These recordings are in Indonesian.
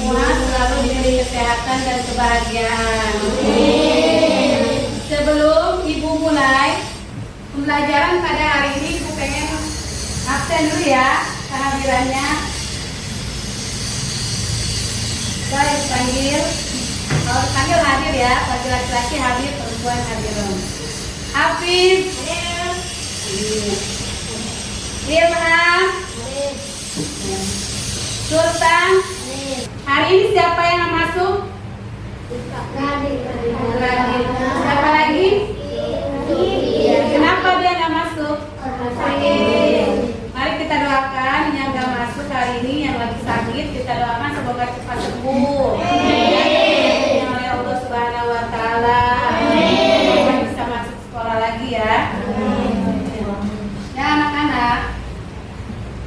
semua selalu diberi kesehatan dan kebahagiaan. Sebelum Ibu mulai pembelajaran pada hari ini, Ibu pengen absen dulu ya kehadirannya. Baik, panggil. Kalau dipanggil hadir ya, bagi laki-laki hadir, perempuan hadir. Hafiz, Ilham, Sultan. Hari ini siapa yang masuk? Siapa lagi? Kenapa dia nggak masuk? Mari kita doakan yang nggak masuk hari ini, yang lagi sakit, kita doakan semoga cepat sembuh. Yang oleh Allah Subhanahu Wa Taala bisa masuk sekolah lagi ya. Ya anak-anak,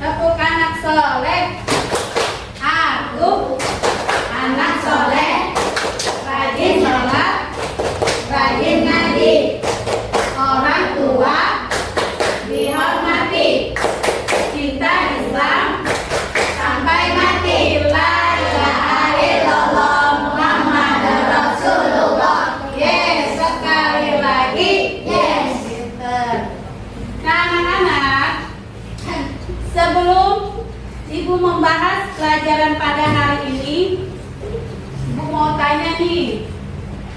tepuk anak soleh. Aku anak soleh, rajin sholat, rajin ngaji, orang tua dihormati, cinta Islam sampai mati. La ilaha illallah Muhammadur Rasulullah. Yes, sekali lagi. Yes, pinter. Nah anak-anak, sebelum Ibu membahas pelajaran pada hari ini, Ibu mau tanya nih,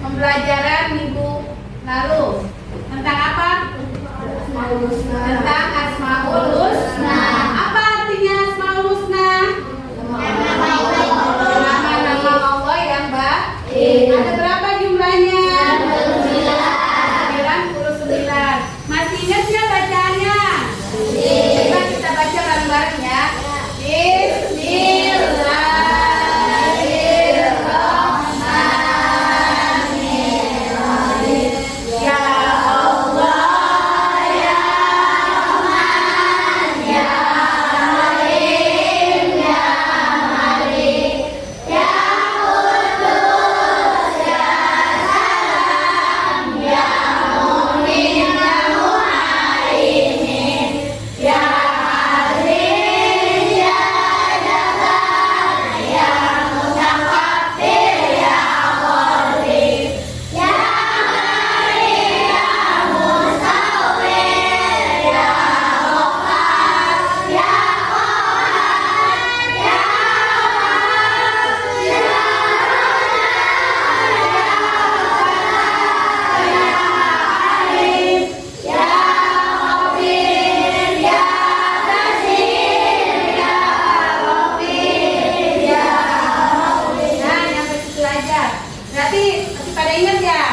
pembelajaran minggu lalu tentang apa? Tentang Asmaul Husna. Apa artinya Asmaul Husna? Nama-nama Allah yang baik. Ada berapa jumlahnya? 99. Masih ingat nggak bacaannya? Coba kita baca bareng-bareng ya. Bismillahirrahmanirrahim. Ya Allah, ya Rahman, ya Rahim, ya Malik, ya Qudus, ya Salam, ya Mu'min, ya Muhaimin, ya Aziz, ya Jabbar, ya Mutakabbir, ya Qadir, ya Malik, ya Musawwir, ya Ghaffar, ya Qahhar, ya Wahhab, ya Alim, ya Khabir, ya Basir, ya Latif, ya Mukhlis. Nah, sampai situ aja. Berarti masih pada ingat ya?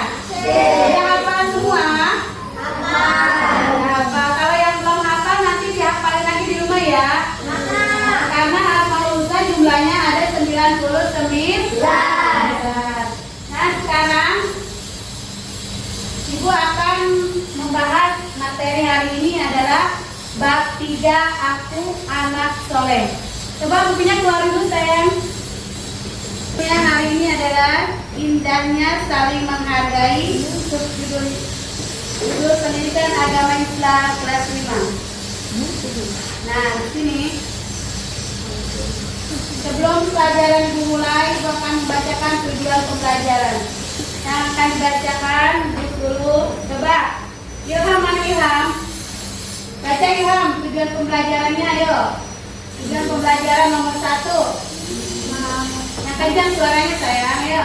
Udah hafal semua? Hafal. Kalau yang belum hafal nanti dihafalin lagi di rumah ya. Karena Asmaul Husna jumlahnya ada 99. Nah, sekarang Ibu akan membahas materi hari ini adalah bab 3, aku anak soleh. Coba bukunya keluar dulu sayang. Bukunya hari ini adalah indahnya saling menghargai, untuk judul pendidikan agama Islam kelas 5. Nah, di sini sebelum pelajaran dimulai, Ibu akan membacakan tujuan pembelajaran. Yang akan dibacakan dulu. Coba Ilham, mana Ilham? Baca Ilham, tujuan pembelajarannya ayo. Tujuan pembelajaran nomor 1. Yang kencang suaranya sayang, ayo.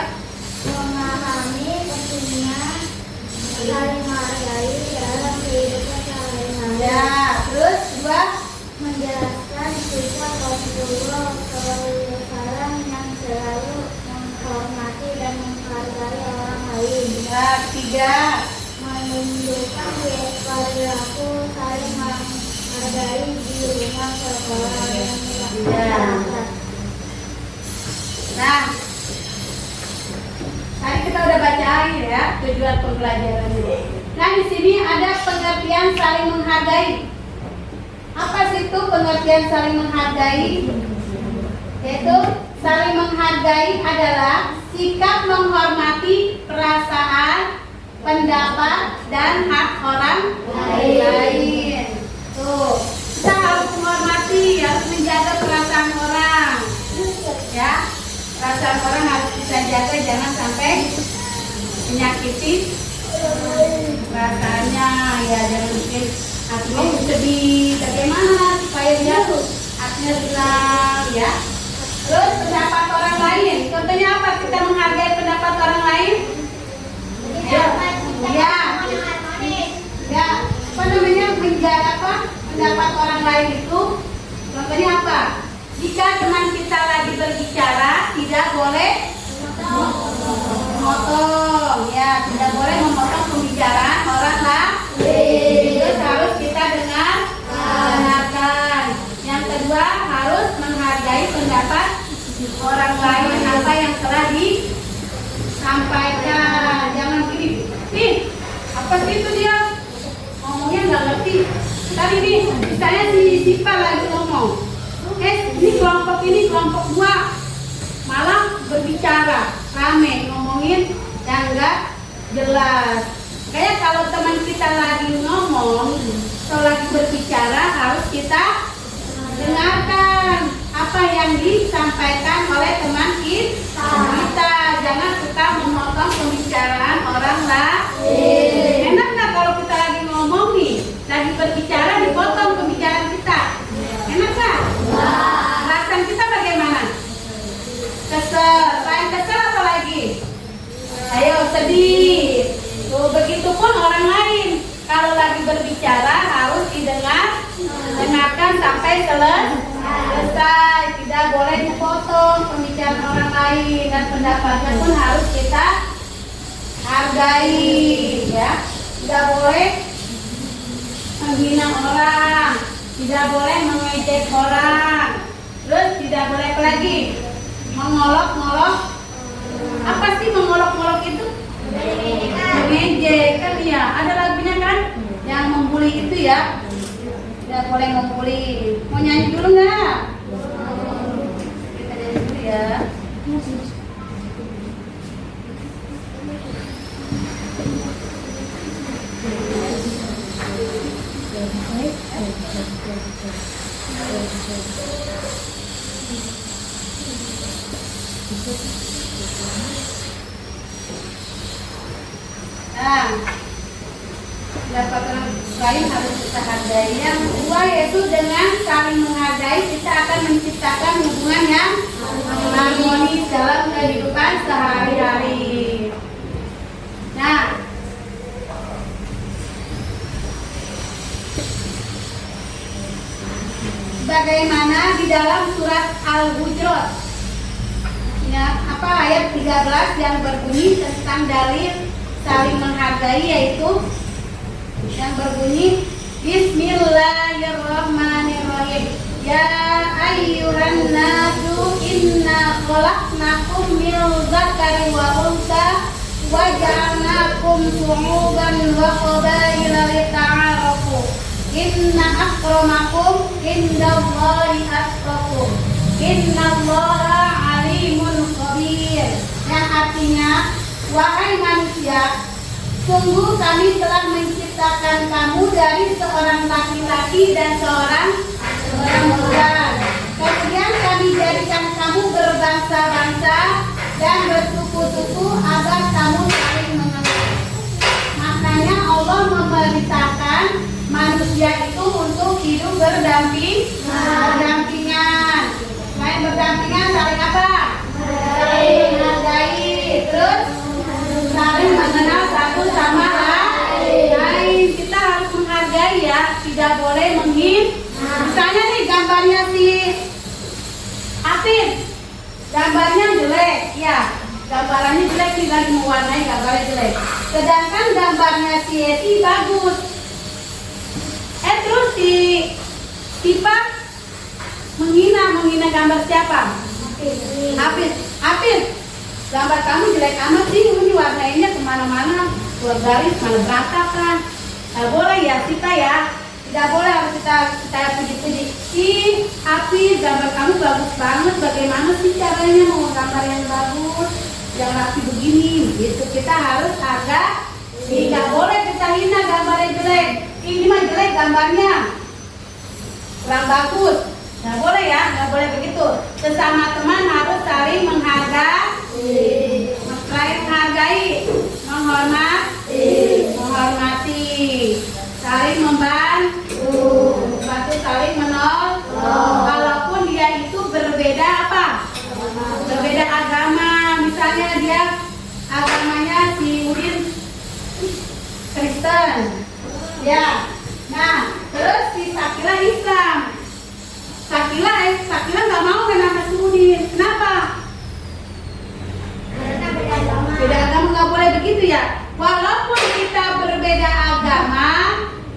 Memahami pentingnya saling menghargai dalam kehidupan sehari-hari. Ya, terus 2. Menjelaskan sifat Rasulullah SAW yang selalu menghormati dan menghargai orang lain. Ya, 3. Menunjukkan perilaku saling menghargai di rumah sekolah dan masyarakat. Nah, tadi kita udah baca ya tujuan pembelajarannya. Nah, di sini ada pengertian saling menghargai. Apa sih itu pengertian saling menghargai? Yaitu saling menghargai adalah sikap menghormati perasaan, pendapat, dan hak orang lain. Tuh, kita harus menghormati, harus menjaga perasaan orang. Ya, perasaan orang harus kita jaga, jangan sampai menyakiti perasaannya. Ya, jangan bikin hatinya sedih. Bagaimana supaya dia hatinya hilang ya. Terus pendapat orang lain. Contohnya apa? Kita menghargai pendapat orang lain. Ya, apa namanya, menjaga apa pendapat orang lain itu. Contohnya apa? Jika teman kita lagi berbicara, tidak boleh memotong. Ya, tidak boleh memotong pembicaraan orang lain. Terus harus kita dengarkan. Yang kedua, harus menghargai pendapat orang lain apa yang telah disampaikan. Jangan gini, apa sih itu dia ngomongnya nggak ngerti. Tadi nih, misalnya si Sipa lagi ngomong, ini kelompok dua malah berbicara rame ngomongin yang nggak jelas. Kayak kalau teman kita lagi ngomong atau lagi berbicara, harus kita dengarkan apa yang disampaikan oleh teman kita. Jangan suka memotong pembicaraan orang lain. Enak nggak kalau kita lagi ngomong nih, lagi berbicara dipotong pembicaraan kita? Enak nggak? Perasaan kita bagaimana? Kesel. Selain kesel apa lagi? Ayo, sedih. Tuh, begitupun orang lain. Kalau lagi berbicara harus dengarkan sampai selesai. Tidak boleh dipotong pembicaraan orang lain, dan pendapatnya pun harus kita hargai ya. Tidak boleh menghina orang, tidak boleh mengejek orang. Terus tidak boleh apa lagi? Mengolok-ngolok. Apa sih mengolok-ngolok itu? Mengejek kan ya. Ada lagunya kan? Yang membuli itu ya. Tidak boleh membuli. Mau nyanyi dulu nggak? Kita nyanyi dulu ya. Nah, pendapat orang lain harus kita hargai. Yang kedua yaitu dengan saling menghargai kita akan menciptakan hubungan yang harmonis dalam kehidupan sehari-hari. Nah, bagaimana di dalam surat Al-Hujurat ya, apa ayat 13 yang berbunyi tentang dalil saling menghargai, yaitu yang berbunyi Bismillahirrahmanirrahim. Ya ayyuhan nasu inna khalaqnakum min dzakarin wa untha wa ja'alnakum syu'uban wa qabaila lita'arafu. Inna akramakum indallahi atqakum. Innallaha alimun khabir. Yang artinya, wahai manusia, sungguh kami telah menciptakan kamu dari seorang laki-laki dan seorang perempuan. Kemudian kami jadikan kamu berbangsa-bangsa dan bersuku-suku agar kamu saling mengenal. Makanya Allah memerintahkan manusia itu untuk hidup berdampingan. Selain berdampingan, saling apa? Saling menghargai. Terus saling mengenal satu sama lain. Kita harus menghargai ya, tidak boleh menghina. Misalnya nih gambarnya si Afif, gambarnya jelek, ya. Gambarannya jelek nih, lagi mewarnai gambarnya jelek. Sedangkan gambarnya si Eti bagus. Terus si Tipa menghina gambar siapa? Afif, gambar kamu jelek amat sih, ini warnanya kemana-mana, keluar garis, mana berantakan. Tidak boleh ya kita ya, tidak boleh harus kita puji-puji. Afif, gambar kamu bagus banget, bagaimana sih caranya mau gambar yang bagus, yang rapi begini, gitu. Kita harus agak, tidak boleh kita hina gambarnya jelek. Ini mah jelek gambarnya, kurang bagus. Nggak boleh ya, nggak boleh begitu. Sesama teman harus saling saling menghargai, menghormati, saling membantu, saling menolong. Walaupun dia itu berbeda apa? Berbeda agama. Misalnya dia agamanya si Udin Kristen, ya. Nah, terus si Sakila Islam. Sakila nggak mau kenal sama si Udin. Kenapa? Beda agama nggak boleh begitu ya. Walaupun kita berbeda agama,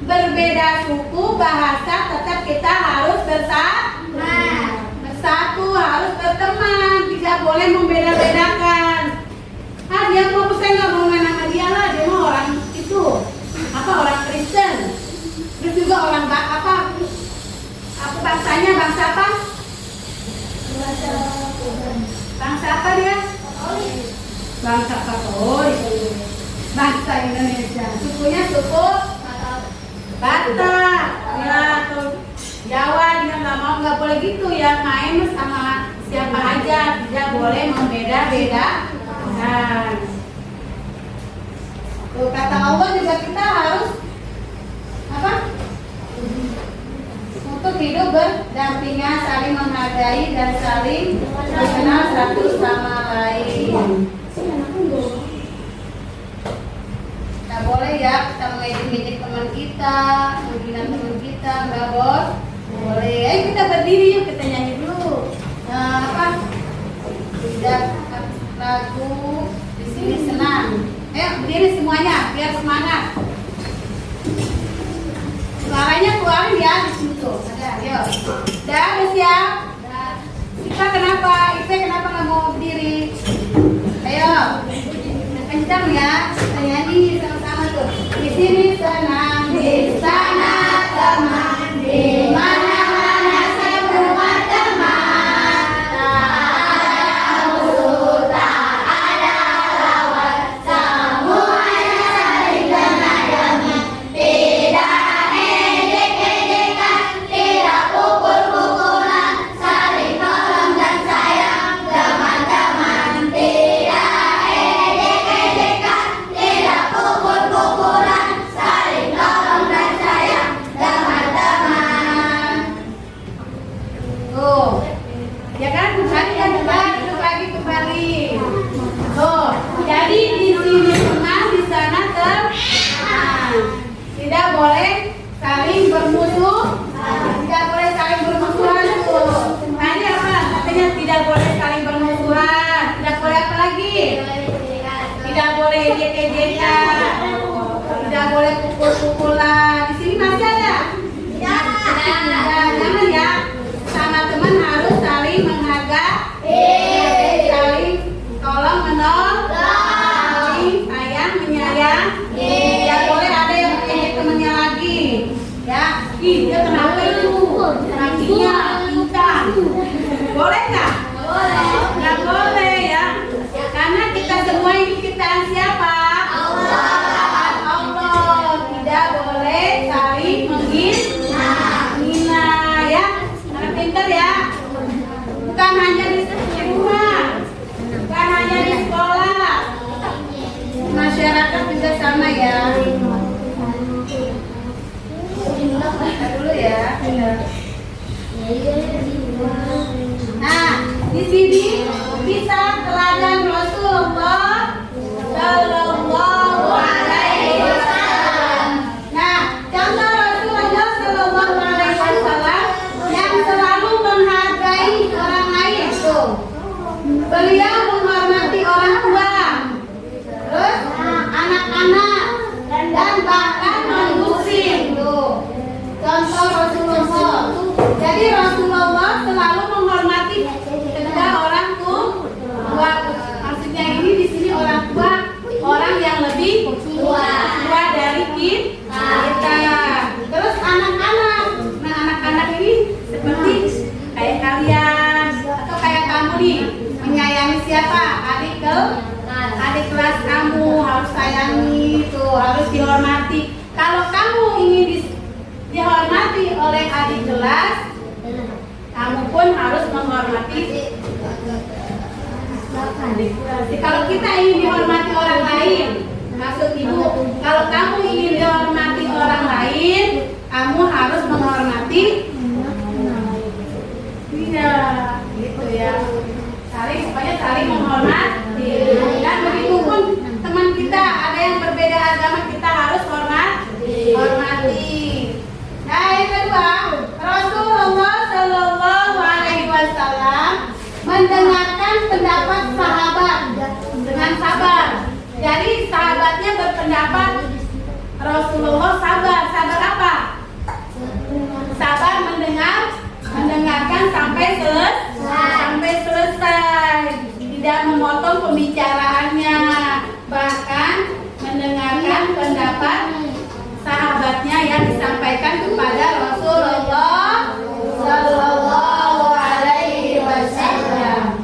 berbeda suku, bahasa, tetap kita harus bersatu, harus berteman. Tidak boleh membeda-bedakan. Dia mau saya nggak mau main sama dia lah. Dia mau orang itu orang Kristen. Terus juga orang apa bangsanya, bangsa apa? Bangsa apa dia? Bangsa Katolik. Bangsa Indonesia. Sukunya suku Batak. Ya, atau Jawa. Dia nggak boleh gitu ya, main sama siapa aja. Tidak boleh membeda-bedakan. Tuh, kata Allah juga kita harus apa? Untuk hidup berdampingan, saling menghargai dan saling mengenal satu sama lain. Nggak boleh ya kita mengejek-ngejek teman kita, menghina teman kita, nggak boleh. Ayo kita berdiri yuk, kita nyanyi dulu. Tidak lagu di sini senang. Ayo berdiri semuanya biar semangat. Suaranya keluarin ya di situ. Ada, yuk. Udah siap? Kita kenapa? Ipe kenapa nggak mau berdiri? Ayo, kencang ya. Kita nyanyi sama-sama tuh. Di sini senang, di sana teman, di mana-mana semua teman. Tak ada musuh, tak ada lawan, semuanya saling kenal teman. Tidak ejek-ejekan, tidak pukul-pukulan, saling tolong dan sayang teman-teman. Tidak ejek-ejekan, tidak pukul-pukulan, saling tolong dan sayang teman-teman. Tuh, ya kan? Tadi kan duduk lagi kembali. Tuh, jadi di sini teman, di sana teman. Tidak boleh saling bermusuh, tidak boleh saling bermusuhan tuh. Tadi apa? Katanya tidak boleh saling bermusuhan, tidak boleh apa lagi? Tidak boleh ejek-ejekan, tidak boleh pukul-pukulan. Di sini masih ada? Jangan ya. Sama teman harus saling menghargai, saling tolong menolong, saling sayang menyayang. Tidak boleh ada yang ejek temannya lagi. Ya, dia kenapa itu? Kakinya pincang. Boleh nggak? Nggak boleh ya. Karena kita semua ini ciptaan siapa? Allah. Tidak boleh saling menghina ya. Anak pintar ya. Bukan hanya di rumah, bukan hanya di sekolah, masyarakat juga sama ya. Kita dulu ya. Nah, di sini bisa teladan Rasulullah Sallallahu Alaihi Wasallam. Nah, contoh Rasulullah Sallallahu Alaihi Wasallam yang selalu menghargai orang lain tuh. Beliau menghormati orang tua, terus anak-anak dan bahkan non-muslim tuh. Contoh Rasulullah. Jadi Rasulullah selalu menghormati kedua orang tua. Maksudnya ini di sini orang tua, orang yang lebih tua dari kita. Terus anak-anak. Nah, anak-anak ini seperti kayak kalian atau kayak kamu nih, menyayangi siapa? Adik kelas kamu harus sayangi tuh, harus dihormati. Kalau kamu ingin dihormati oleh adik kelas, kamu pun harus menghormati. Kalau kita ingin dihormati orang lain, maksud ibu, kalau kamu ingin dihormati orang lain, kamu harus menghormati. Iya, gitu ya. Supaya saling menghormati. Dan begitu pun teman kita ada yang berbeda agama, kita harus hormati. Nah, yang kedua, Rasulullah Shallallahu Alaihi Wasallam mendengarkan pendapat sahabat dengan sabar. Jadi sahabatnya berpendapat, Rasulullah sabar. Sabar apa? Sabar mendengarkan sampai selesai. Tidak memotong pembicaraannya, bahkan mendengarkan pendapat sahabatnya yang disampaikan kepada Rasulullah Shallallahu Alaihi Wasallam.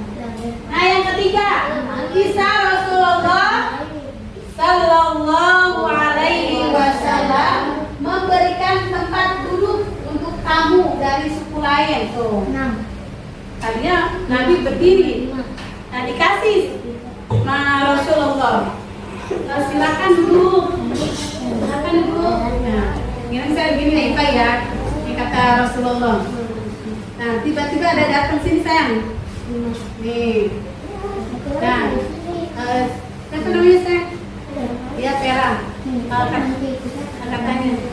Nah, yang ketiga, kisah Rasulullah Shallallahu Alaihi Wasallam memberikan tempat duduk untuk tamu dari suku lain. Tuh, tadinya Nabi berdiri, nah dikasih Rasulullah, silakan duduk. Nah, ini saya begini Pak ya, ini kata Rasulullah. Nah, tiba-tiba ada datang sini sayang. Nih. Nah, apa namanya sayang? Dia Vera.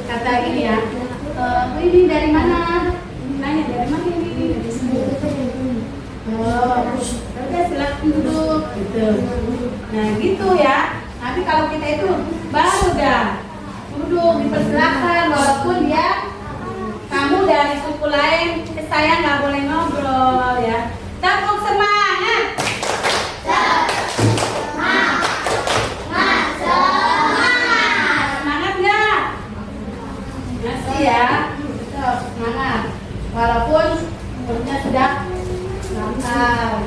Kata ini ya. Ini dari mana? Nanya dari mana ini? Udah silakan duduk gitu. Nah, gitu ya. Nanti kalau kita itu baru dah duduk dipersilakan, walaupun dia kamu dari suku lain, saya nggak boleh ngobrol ya. Tepuk semangat. Semangat nggak? Masih ya. Semangat. Walaupun umurnya sudah lancar.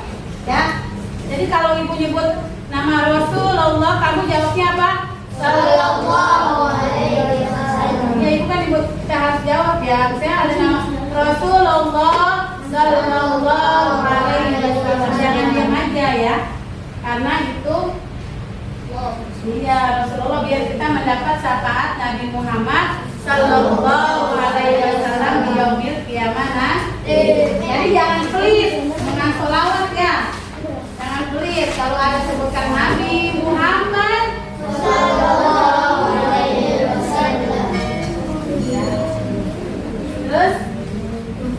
Ya. Jadi kalau ibu nyebut nama Rasulullah, kamu jawabnya apa? Sallallahu Alaihi Wasallam. Ya, ibu kan ibu kita harus jawab ya. Misalnya ada nama Rasulullah Sallallahu Alaihi Wasallam. Jangan diam aja ya. Karena itu iya Rasulullah, biar kita mendapat syafaat Nabi Muhammad Sallallahu Alaihi Wasallam di yaumil qiyamah. Jadi jangan pelit dengan sholawat ya. Jangan pelit kalau ada sebutkan Nabi Muhammad Sallallahu Alaihi Wasallam. Terus,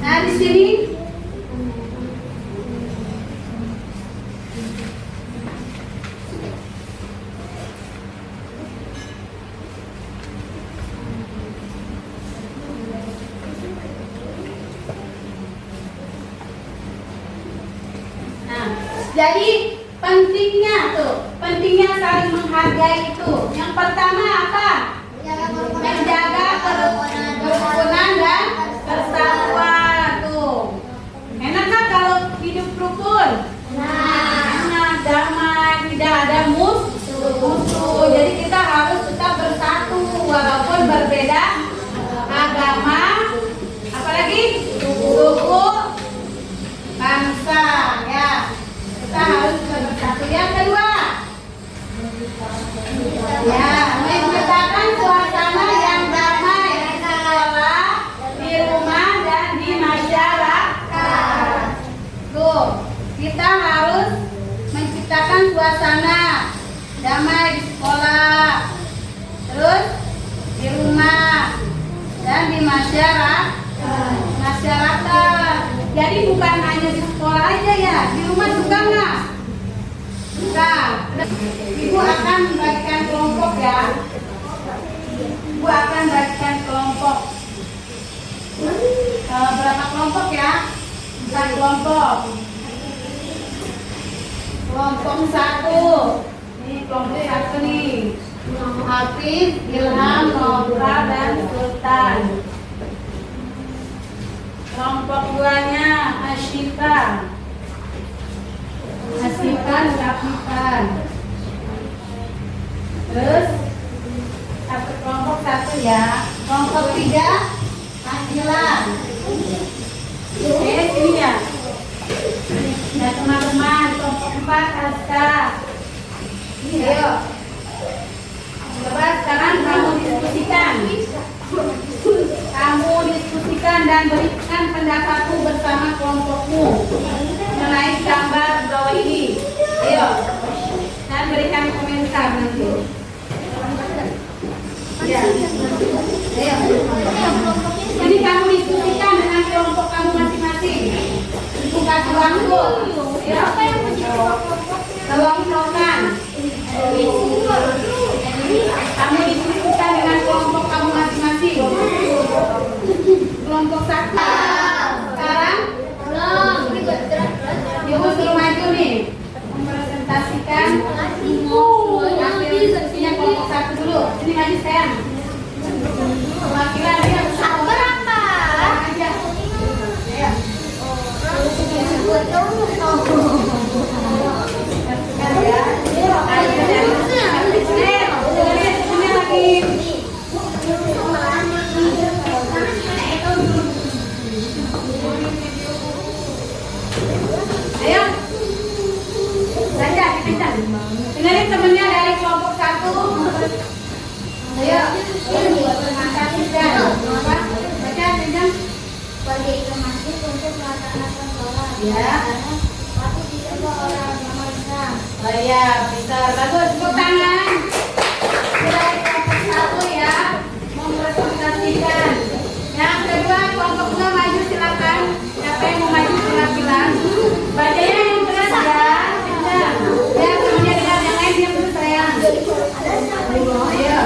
nah di sini jadi pentingnya saling menghargai itu. Yang pertama apa? Menjaga kerukunan dan persatuan. Tuh, enak kan kalau hidup rukun? Enak, damai, tidak ada musuh. Jadi kita harus tetap bersatu walaupun berbeda agama, apalagi suku, bangsa ya. Kita harus bersatu. Yang kedua, ya, menciptakan suasana yang damai di sekolah, di rumah dan di masyarakat. Tuh, kita harus menciptakan suasana damai di sekolah, terus di rumah dan di masyarakat. Jadi bukan hanya di sekolah aja ya, di rumah juga nggak? Suka. Ibu akan membagikan kelompok ya. Ibu akan bagikan kelompok. Berapa kelompok ya? 4 kelompok. Kelompok 1. Ini kelompok 1 nih. Hafiz, Ilham, Nobra, dan Sultan. Kelompok 2-nya Asyika, Kapitan. Terus kelompok 1 ya. Kelompok 3 Akila. Ini ya. Nah teman-teman, kelompok 4 Aska. Ayo. Coba sekarang kamu diskusikan. Kamu diskusikan dan berikan pendapatmu bersama kelompokmu mengenai gambar bawah ini. Ayo. Dan berikan komentar nanti. Ya. Ayo. Jadi kamu diskusikan dengan kelompok kamu masing-masing. Buka waktu. Ya. Kelompok-kelompokan. Kamu diskusikan dengan kelompok kamu masing-masing. Kelompok 1. Sekarang Ibu suruh maju nih. Mempresentasikan hasil diskusinya kelompok 1 dulu. Sini maju sayang. Perwakilan dia Berapa? aja. Ya. Ayo, Raja, kita dengerin temennya dari kelompok 1. Ayo, baca, Jenjang. Bagi masjid untuk melaksanakan sholat. Ya. Tapi tidak orang Islam. Oh iya, bisa. Bagus, tepuk tangan. Dari kelompok 1 ya, mempresentasikan. Yang kedua, kelompok 2 maju silakan. Siapa yang mau maju silakan. Bacanya yang berat ya. Kencang. Ya, kemudian dengar yang lain diam dulu sayang. Ayo.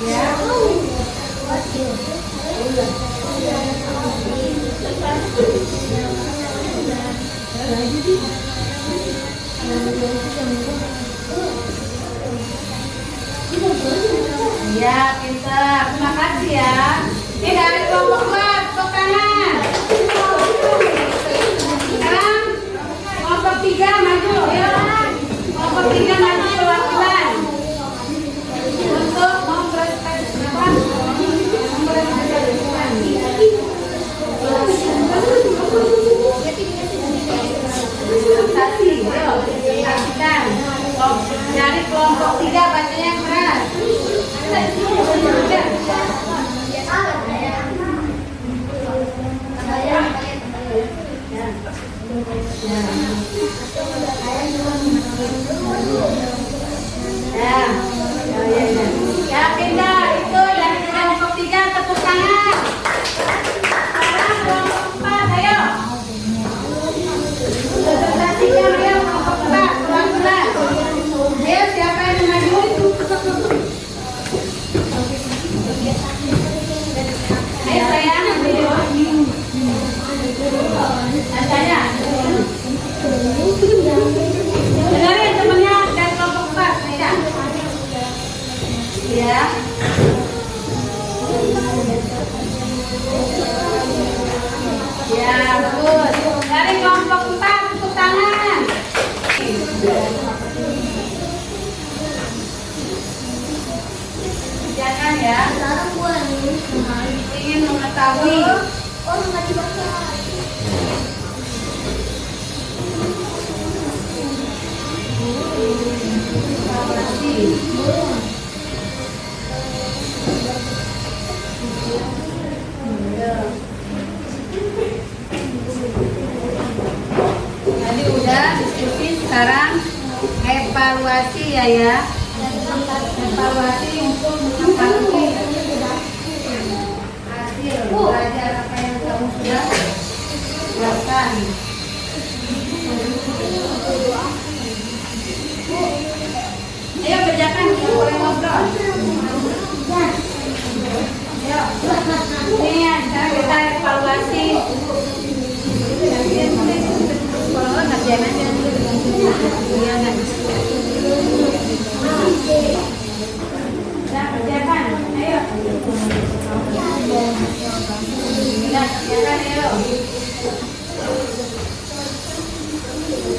Ya. Ya, pintar. Terima kasih ya. Ini dari kelompok 2, tepuk tangan. Sekarang kelompok 3 maju. Ayo. Kelompok 3 maju perwakilan. Untuk mempresentasikan. Presentasi. Ayo, presentasikan. Dari kelompok 3 bacanya yang keras. Ya, pindah itu dari kelompok 3 tepuk tangan. Sekarang kelompok 4, ayo. Presentasikan ayo kelompok 4, pelan-pelan. Ayo, siapa yang maju? Ayo sayang, Tanya. Dengarin temennya dari kelompok 4, Aida. Ya. Ya, bagus. Dari kelompok 4, tepuk tangan. Jangan ya. Sekarang gua nih Ingin mengetahui. oh nggak dibaca. Tadi udah diskusi, sekarang evaluasi ya. Evaluasi untuk mengetahui hasil belajar apa yang kamu sudah lakukan. Ayo kerjakan, kita boleh ngobrol. Ayo, ini ya, sekarang kita evaluasi. Kalau ngerjain aja. Iya kan? Nah, kerjakan, ayo. Nah, kerjakan, ayo.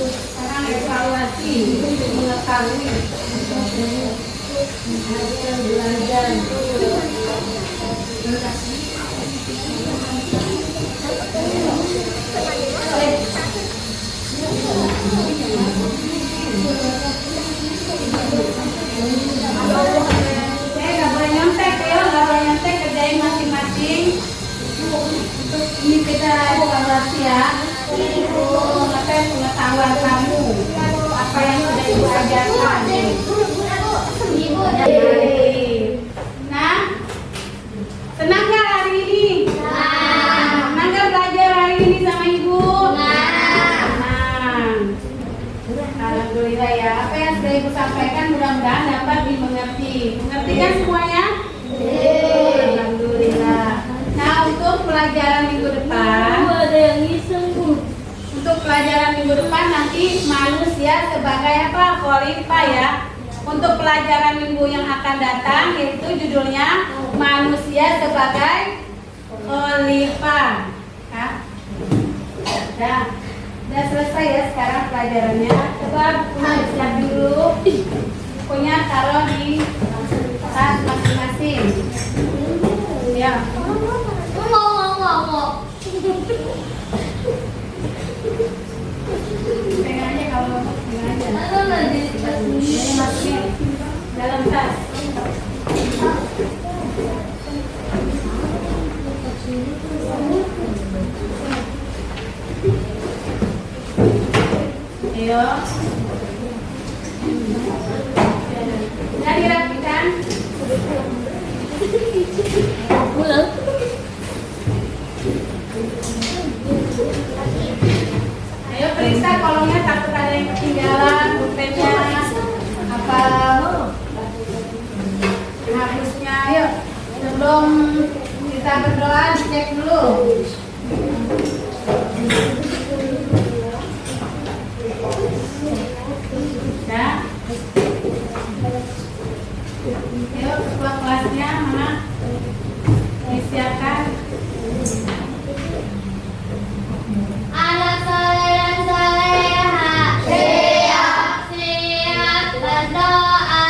Sekarang evaluasi, mengetahui hasil belajar. Kita evaluasi ya. Mengetes pengetahuan kamu. Apa yang sudah Ibu ajarkan. Nah, senang nggak hari ini? Senang nggak belajar hari ini sama Ibu? Senang. Alhamdulillah ya. Apa yang sudah Ibu sampaikan mudah-mudahan dapat dimengerti. Mengerti kan semuanya? Alhamdulillah. Nah, untuk pelajaran minggu depan, untuk pelajaran minggu depan nanti manusia sebagai apa? Khalifah ya. Untuk pelajaran minggu yang akan datang yaitu judulnya manusia sebagai khalifah. Udah selesai ya sekarang pelajarannya. Coba bukunya siap dulu. Bukunya taruh di tas masing-masing. Ya. Pegang aja kalau mau, pegang aja. Ini masukin dalam tas. Ayo. Sudah dirapikan? Ayo periksa kolomnya, takut ada yang ketinggalan, pulpennya, apa hapusnya. Ayo, sebelum kita berdoa cek dulu. Ya. Ayo ketua kelasnya mana? Disiapkan. Anak soleh dan soleha, siap berdoa.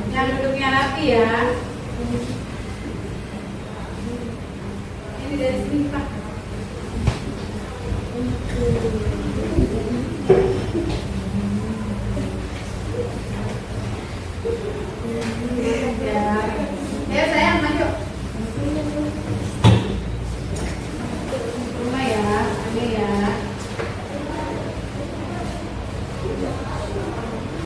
Yang duduknya rapi ya. Ini dari sini Pak. Ya sayang maju. Rumah ya, ini ya.